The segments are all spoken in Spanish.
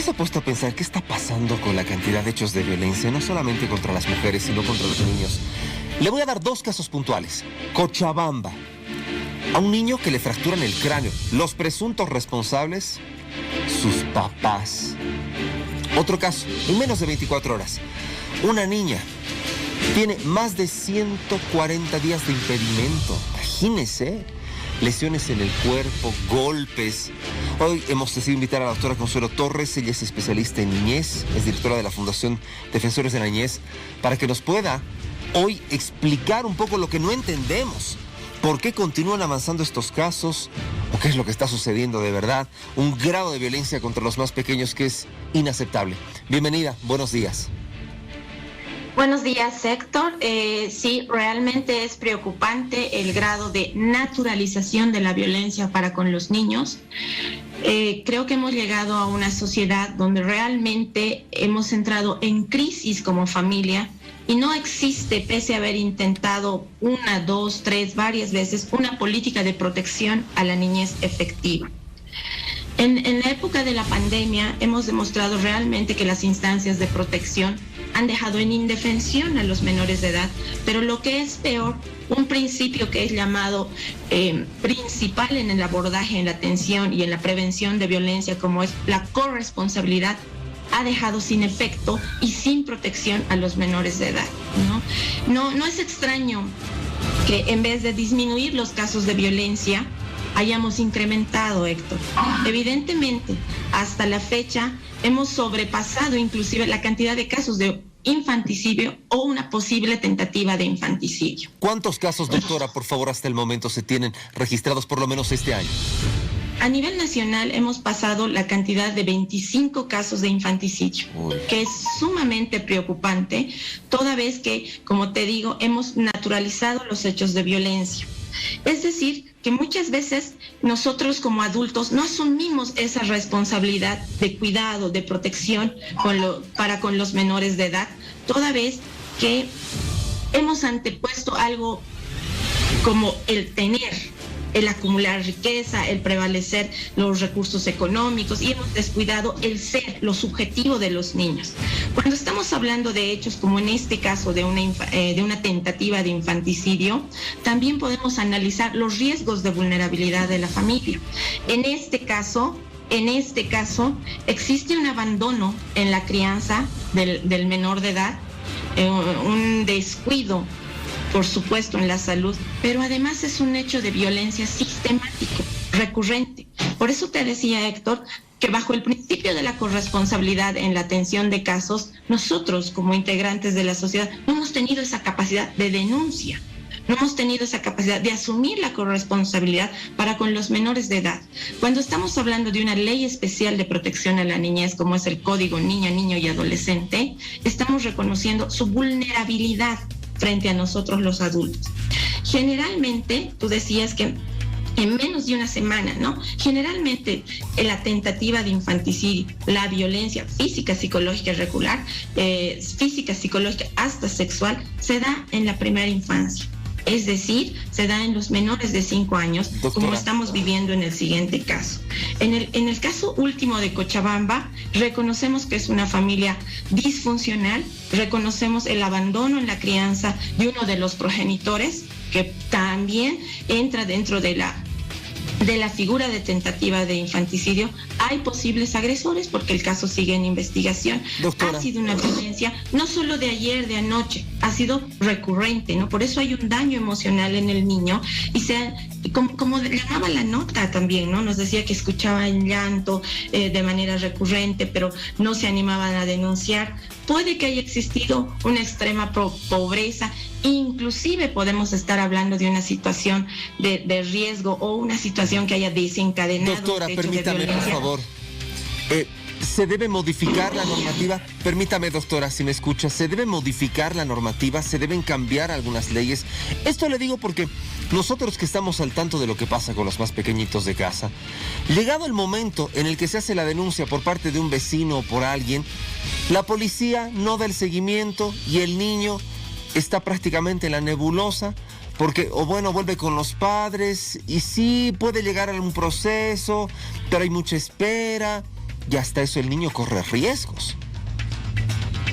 se ha puesto a pensar qué está pasando con la cantidad de hechos de violencia, no solamente contra las mujeres, sino contra los niños? Le voy a dar 2 casos puntuales. Cochabamba. A un niño que le fracturan el cráneo. Los presuntos responsables, sus papás. Otro caso, en menos de 24 horas. Una niña tiene más de 140 días de impedimento. Imagínese. Lesiones en el cuerpo, golpes. Hoy hemos decidido invitar a la doctora Consuelo Torres. Ella es especialista en niñez, es directora de la Fundación Defensores de la Niñez, para que nos pueda hoy explicar un poco lo que no entendemos. ¿Por qué continúan avanzando estos casos? ¿O qué es lo que está sucediendo de verdad? Un grado de violencia contra los más pequeños que es inaceptable. Bienvenida, buenos días. Buenos días, Héctor. Sí, realmente es preocupante el grado de naturalización de la violencia para con los niños. Creo que hemos llegado a una sociedad donde realmente hemos entrado en crisis como familia y no existe, pese a haber intentado 1, 2, 3, varias veces, una política de protección a la niñez efectiva. En la época de la pandemia hemos demostrado realmente que las instancias de protección han dejado en indefensión a los menores de edad, pero lo que es peor, un principio que es llamado principal en el abordaje, en la atención y en la prevención de violencia, como es la corresponsabilidad, ha dejado sin efecto y sin protección a los menores de edad, ¿no? No es extraño que en vez de disminuir los casos de violencia, hayamos incrementado, Héctor. Evidentemente, hasta la fecha hemos sobrepasado inclusive la cantidad de casos de infanticidio o una posible tentativa de infanticidio. ¿Cuántos casos, doctora, por favor, hasta el momento se tienen registrados por lo menos este año? A nivel nacional hemos pasado la cantidad de 25 casos de infanticidio, que es sumamente preocupante, toda vez que, como te digo, hemos naturalizado los hechos de violencia. Es decir, que muchas veces nosotros como adultos no asumimos esa responsabilidad de cuidado, de protección para con los menores de edad, toda vez que hemos antepuesto algo como el tener, el acumular riqueza, el prevalecer los recursos económicos, y hemos descuidado el ser, lo subjetivo de los niños. Cuando estamos hablando de hechos como en este caso de una tentativa de infanticidio, también podemos analizar los riesgos de vulnerabilidad de la familia. En este caso existe un abandono en la crianza del menor de edad, un descuido, por supuesto, en la salud, pero además es un hecho de violencia sistemático, recurrente. Por eso te decía, Héctor, que bajo el principio de la corresponsabilidad en la atención de casos, nosotros como integrantes de la sociedad no hemos tenido esa capacidad de denuncia, no hemos tenido esa capacidad de asumir la corresponsabilidad para con los menores de edad. Cuando estamos hablando de una ley especial de protección a la niñez, como es el Código Niña, Niño y Adolescente, estamos reconociendo su vulnerabilidad frente a nosotros los adultos. Generalmente, tú decías que en menos de una semana, ¿no? Generalmente la tentativa de infanticidio, la violencia física, psicológica regular, física, psicológica hasta sexual, se da en la primera infancia. Es decir, se da en los menores de 5 años, doctora, como estamos viviendo en el siguiente caso. En el caso último de Cochabamba, reconocemos que es una familia disfuncional, reconocemos el abandono en la crianza de uno de los progenitores, que también entra dentro de la figura de tentativa de infanticidio. Hay posibles agresores porque el caso sigue en investigación. Doctora, ha sido una violencia no solo de ayer, de anoche, ha sido recurrente, ¿no? Por eso hay un daño emocional en el niño y como llamaba la nota también, ¿no? Nos decía que escuchaba el llanto de manera recurrente, pero no se animaban a denunciar. Puede que haya existido una extrema pobreza, inclusive podemos estar hablando de una situación de riesgo o una situación que haya desencadenado. Doctora, permítame, por favor. ¿Se debe modificar la normativa? Permítame, doctora, si me escucha, ¿se debe modificar la normativa? ¿Se deben cambiar algunas leyes? Esto le digo porque nosotros que estamos al tanto de lo que pasa con los más pequeñitos de casa, llegado el momento en el que se hace la denuncia por parte de un vecino o por alguien, la policía no da el seguimiento y el niño está prácticamente en la nebulosa, porque, o bueno, vuelve con los padres y sí puede llegar a un proceso, pero hay mucha espera. y hasta eso el niño corre riesgos.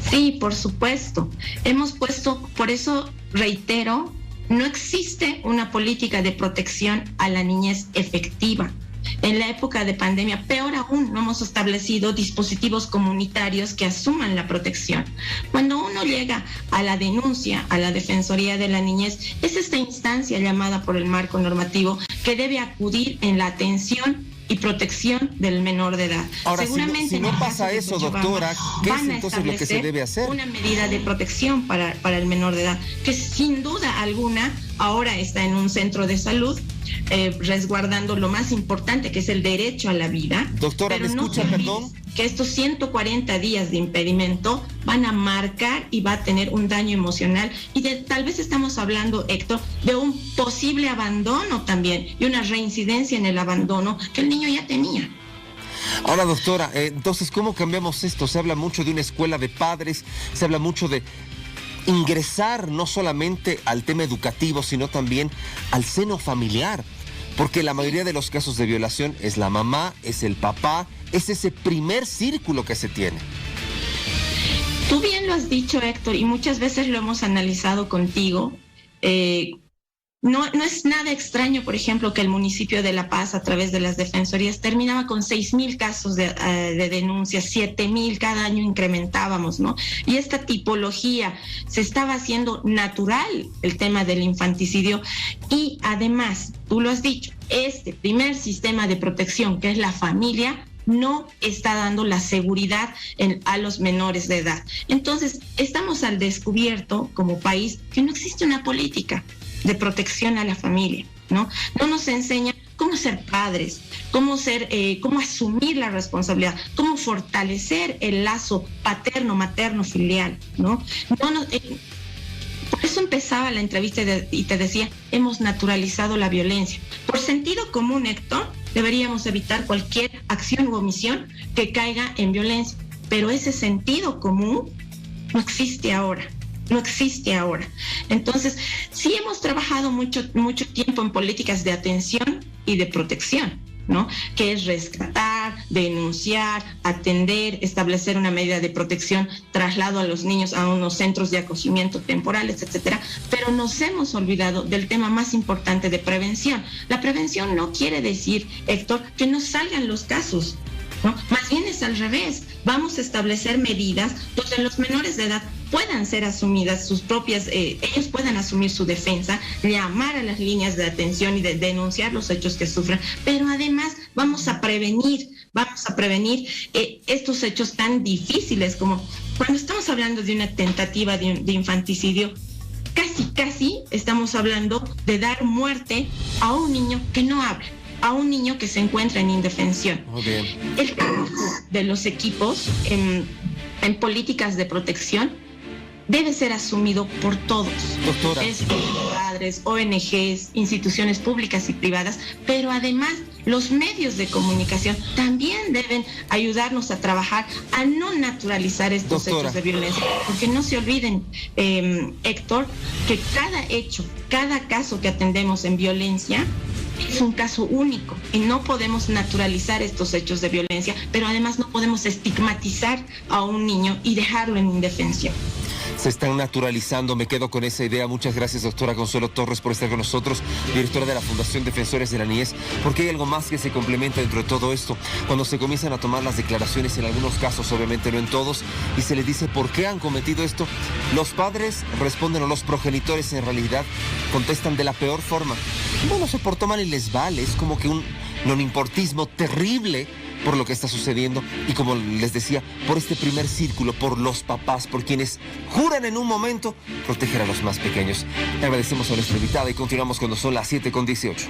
Sí, por supuesto. Hemos puesto, por eso reitero, no existe una política de protección a la niñez efectiva. En la época de pandemia, peor aún, no hemos establecido dispositivos comunitarios que asuman la protección. Cuando uno llega a la denuncia, a la Defensoría de la Niñez, es esta instancia llamada por el marco normativo que debe acudir en la atención y protección del menor de edad. Ahora, seguramente si no pasa eso, doctora, ¿qué es entonces lo que se debe hacer? Una medida de protección para el menor de edad, que sin duda alguna ahora está en un centro de salud, resguardando lo más importante, que es el derecho a la vida. Doctora, ¿me escucha, perdón? Que estos 140 días de impedimento van a marcar y va a tener un daño emocional, y tal vez estamos hablando, Héctor, de un posible abandono también, y una reincidencia en el abandono que el niño ya tenía. Ahora, doctora, entonces, ¿cómo cambiamos esto? Se habla mucho de una escuela de padres, se habla mucho de ingresar no solamente al tema educativo, sino también al seno familiar, porque la mayoría de los casos de violación es la mamá, es el papá, es ese primer círculo que se tiene. Tú bien lo has dicho, Héctor, y muchas veces lo hemos analizado contigo. No es nada extraño, por ejemplo, que el municipio de La Paz, a través de las defensorías, terminaba con 6,000 casos de denuncias, 7,000 cada año incrementábamos, ¿no? Y esta tipología se estaba haciendo natural, el tema del infanticidio, y además, tú lo has dicho, este primer sistema de protección, que es la familia, no está dando la seguridad a los menores de edad. Entonces, estamos al descubierto como país que no existe una política de protección a la familia, ¿no? No nos enseña cómo ser padres, cómo asumir la responsabilidad, cómo fortalecer el lazo paterno, materno, filial, ¿no? Por eso empezaba la entrevista y te decía, hemos naturalizado la violencia. Por sentido común, Héctor, deberíamos evitar cualquier acción u omisión que caiga en violencia, pero ese sentido común no existe ahora. No existe ahora. Entonces, sí hemos trabajado mucho tiempo en políticas de atención y de protección, ¿no? Que es rescatar, denunciar, atender, establecer una medida de protección, traslado a los niños a unos centros de acogimiento temporales, etcétera. Pero nos hemos olvidado del tema más importante de prevención. La prevención no quiere decir, Héctor, que no salgan los casos, ¿no? Más bien es al revés. Vamos a establecer medidas donde los menores de edad puedan ser asumidas sus propias, ellos puedan asumir su defensa, llamar a las líneas de atención y de denunciar los hechos que sufran, pero además vamos a prevenir estos hechos tan difíciles como cuando estamos hablando de una tentativa de infanticidio. Casi estamos hablando de dar muerte a un niño que no habla, a un niño que se encuentra en indefensión. Muy bien. El trabajo de los equipos en políticas de protección debe ser asumido por todos. Doctora. Padres, ONGs, instituciones públicas y privadas, pero además los medios de comunicación también deben ayudarnos a trabajar a no naturalizar estos hechos de violencia, porque no se olviden, Héctor, que cada hecho, cada caso que atendemos en violencia es un caso único y no podemos naturalizar estos hechos de violencia, pero además no podemos estigmatizar a un niño y dejarlo en indefensión. Se están naturalizando, me quedo con esa idea. Muchas gracias, doctora Consuelo Torres, por estar con nosotros, directora de la Fundación Defensores de la Niñez, porque hay algo más que se complementa dentro de todo esto. Cuando se comienzan a tomar las declaraciones, en algunos casos, obviamente no en todos, y se les dice por qué han cometido esto, los padres responden, o los progenitores en realidad contestan de la peor forma. Bueno, se portó mal y les vale, es como que un nonimportismo terrible por lo que está sucediendo, y como les decía, por este primer círculo, por los papás, por quienes juran en un momento proteger a los más pequeños. Le agradecemos a nuestra invitada y continuamos cuando son las 7:18.